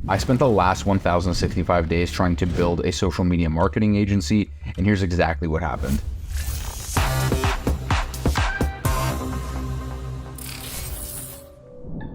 I spent the last 1,065 days trying to build a social media marketing agency, and here's exactly what happened.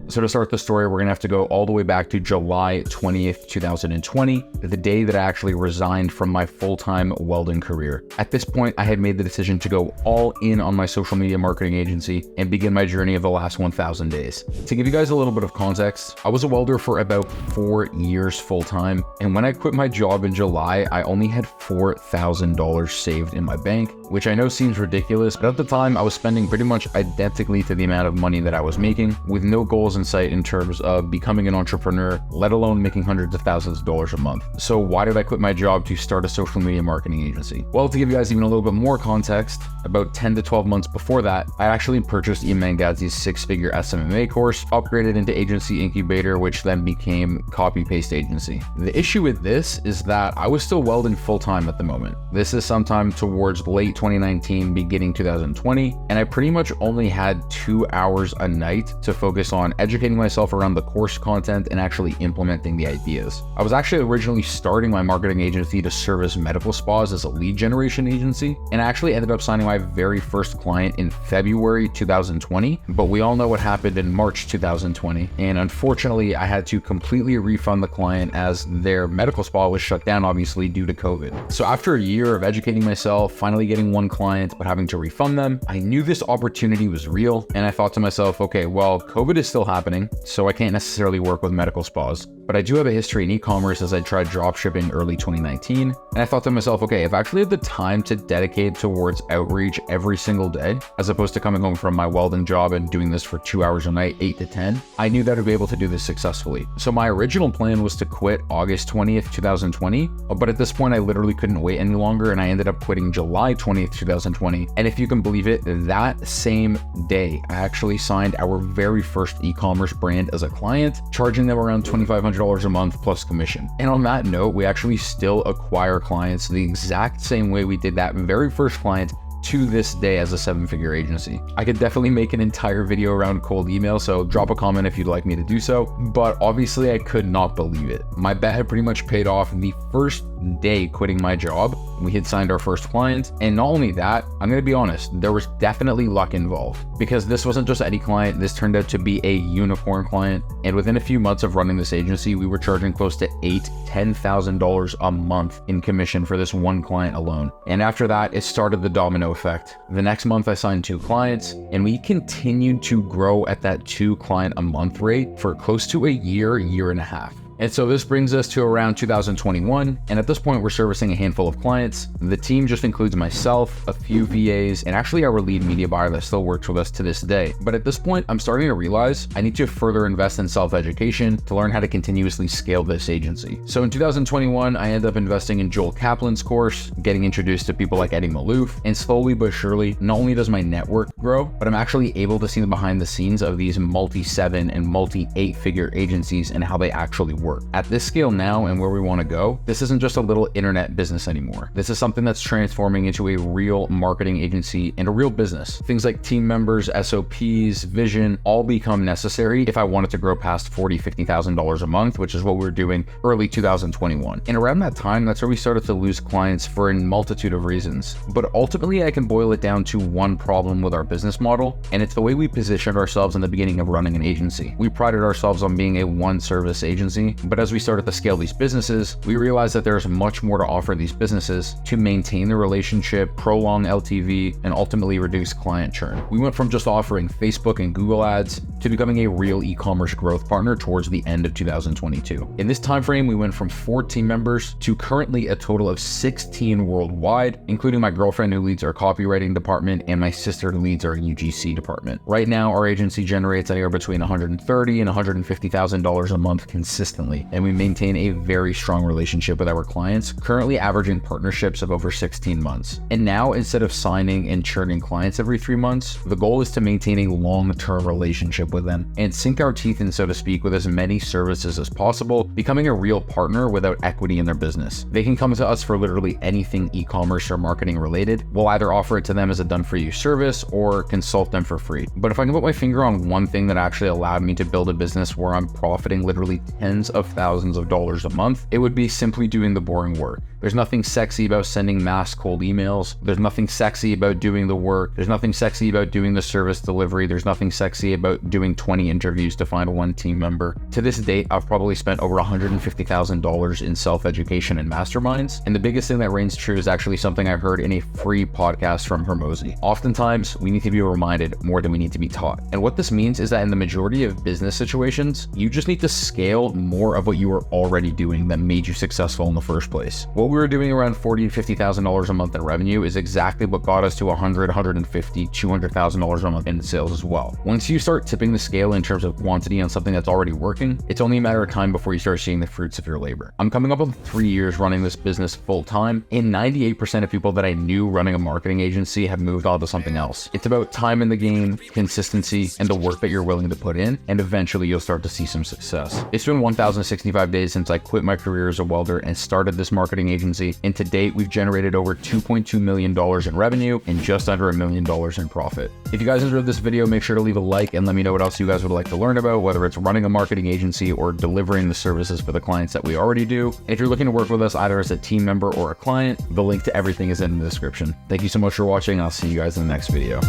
So to start the story, we're gonna have to go all the way back to July 20th, 2020, the day that I actually resigned from my full-time welding career. At this point, I had made the decision to go all in on my social media marketing agency and begin my journey of the last 1,000 days. To give you guys a little bit of context, I was a welder for about 4 years full-time, and when I quit my job in July, I only had $4,000 saved in my bank, which I know seems ridiculous, but at the time, I was spending pretty much identically to the amount of money that I was making, with no goals in sight in terms of becoming an entrepreneur, let alone making hundreds of thousands of dollars a month. So why did I quit my job to start a social media marketing agency? Well, to give you guys even a little bit more context, about 10 to 12 months before that, I actually purchased Iman Gadzhi's 6-figure SMMA course, upgraded into Agency Incubator, which then became Copy Paste Agency. The issue with this is that I was still welding full-time at the moment. This is sometime towards late 2019, beginning 2020, and I pretty much only had 2 hours a night to focus on educating myself around the course content and actually implementing the ideas. I was actually originally starting my marketing agency to service medical spas as a lead generation agency, and I actually ended up signing my very first client in February 2020, but we all know what happened in March 2020, and unfortunately I had to completely refund the client as their medical spa was shut down, obviously due to COVID. So after a year of educating myself, finally getting one client, but having to refund them, I knew this opportunity was real, and I thought to myself, okay, well, COVID is still happening, so I can't necessarily work with medical spas, but I do have a history in e-commerce as I tried dropshipping early 2019, and I thought to myself, okay, if I actually had the time to dedicate towards outreach every single day, as opposed to coming home from my welding job and doing this for 2 hours a night, 8 to 10, I knew that I'd be able to do this successfully. So my original plan was to quit August 20th, 2020, but at this point I literally couldn't wait any longer, and I ended up quitting July 20th, 2020, and if you can believe it, that same day, I actually signed our very first e-commerce brand as a client, charging them around $2,500 a month plus commission. And on that note, we actually still acquire clients the exact same way we did that very first client to this day as a 7-figure agency. I could definitely make an entire video around cold email, so drop a comment if you'd like me to do so, but obviously I could not believe it. My bet had pretty much paid off the first day quitting my job. We had signed our first client, and not only that, I'm gonna be honest, there was definitely luck involved, because this wasn't just any client, this turned out to be a unicorn client, and within a few months of running this agency, we were charging close to $10,000 a month in commission for this one client alone. And after that, it started the domino effect. The next month I signed 2 clients, and we continued to grow at that 2 client a month rate for close to a year and a half. And so this brings us to around 2021, and at this point we're servicing a handful of clients. The team just includes myself, a few VAs, and actually our lead media buyer that still works with us to this day. But at this point, I'm starting to realize I need to further invest in self-education to learn how to continuously scale this agency. So in 2021, I ended up investing in Joel Kaplan's course, getting introduced to people like Eddie Malouf, and slowly but surely, not only does my network grow, but I'm actually able to see the behind the scenes of these multi-7 and multi-8-figure agencies and how they actually work. At this scale now and where we want to go, this isn't just a little internet business anymore. This is something that's transforming into a real marketing agency and a real business. Things like team members, SOPs, vision, all become necessary if I wanted to grow past $40,000, $50,000 a month, which is what we were doing early 2021. And around that time, that's where we started to lose clients for a multitude of reasons. But ultimately, I can boil it down to one problem with our business model, and it's the way we positioned ourselves in the beginning of running an agency. We prided ourselves on being a one-service agency, but as we started to scale these businesses, we realized that there's much more to offer these businesses to maintain the relationship, prolong LTV, and ultimately reduce client churn. We went from just offering Facebook and Google ads to becoming a real e-commerce growth partner towards the end of 2022. In this time frame, we went from 4 team members to currently a total of 16 worldwide, including my girlfriend who leads our copywriting department and my sister who leads our UGC department. Right now, our agency generates anywhere between $130,000 and $150,000 a month consistently, and we maintain a very strong relationship with our clients, currently averaging partnerships of over 16 months. And now, instead of signing and churning clients every 3 months, the goal is to maintain a long-term relationship with them and sink our teeth in, so to speak, with as many services as possible, becoming a real partner without equity in their business. They can come to us for literally anything e-commerce or marketing related. We'll either offer it to them as a done-for-you service or consult them for free. But if I can put my finger on one thing that actually allowed me to build a business where I'm profiting literally tens of thousands of dollars a month, it would be simply doing the boring work. There's nothing sexy about sending mass cold emails. There's nothing sexy about doing the work. There's nothing sexy about doing the service delivery. There's nothing sexy about doing 20 interviews to find one team member. To this date, I've probably spent over $150,000 in self-education and masterminds. And the biggest thing that reigns true is actually something I heard in a free podcast from Hermosi. Oftentimes, we need to be reminded more than we need to be taught. And what this means is that in the majority of business situations, you just need to scale more of what you were already doing that made you successful in the first place. What we were doing around $40,000 to $50,000 a month in revenue is exactly what got us to $100,000, $150,000, $200,000 a month in sales as well. Once you start tipping the scale in terms of quantity on something that's already working, it's only a matter of time before you start seeing the fruits of your labor. I'm coming up on 3 years running this business full time, and 98% of people that I knew running a marketing agency have moved on to something else. It's about time in the game, consistency, and the work that you're willing to put in, and eventually you'll start to see some success. It's been 1,065 days since I quit my career as a welder and started this marketing agency, and to date, we've generated over $2.2 million in revenue and just under $1 million in profit. If you guys enjoyed this video, make sure to leave a like and let me know what else you guys would like to learn about, whether it's running a marketing agency or delivering the services for the clients that we already do. And if you're looking to work with us either as a team member or a client, the link to everything is in the description. Thank you so much for watching. I'll see you guys in the next video.